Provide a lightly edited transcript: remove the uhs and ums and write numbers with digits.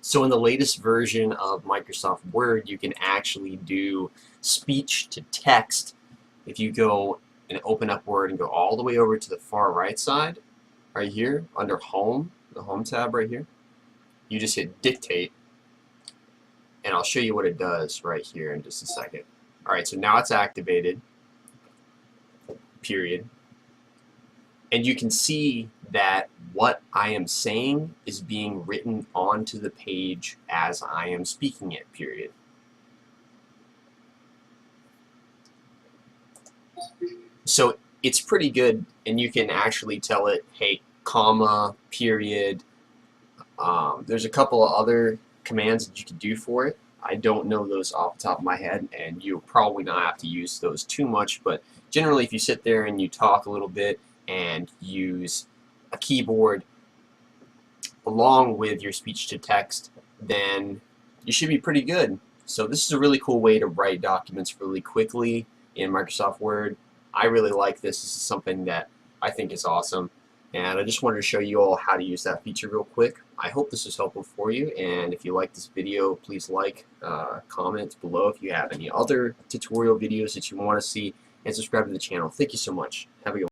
So in the latest version of Microsoft Word, you can actually do speech to text. If you go and open up Word and go all the way over to the far right side, right here, under Home, the Home tab right here, you just hit Dictate, and I'll show you what it does right here in just a second. Alright, so now it's activated, period. And you can see that what I am saying is being written onto the page as I am speaking it, period. So it's pretty good, and you can actually tell it, hey, comma, period. There's a couple of other commands that you can do for it. I don't know those off the top of my head, and you'll probably not have to use those too much, but generally if you sit there and you talk a little bit and use a keyboard along with your speech to text, then you should be pretty good. So this is a really cool way to write documents really quickly in Microsoft Word. I really like this. This is something that I think is awesome, and I just wanted to show you all how to use that feature real quick. I hope this is helpful for you, and if you like this video, please like, comment below if you have any other tutorial videos that you want to see, and subscribe to the channel. Thank you so much. Have a good one.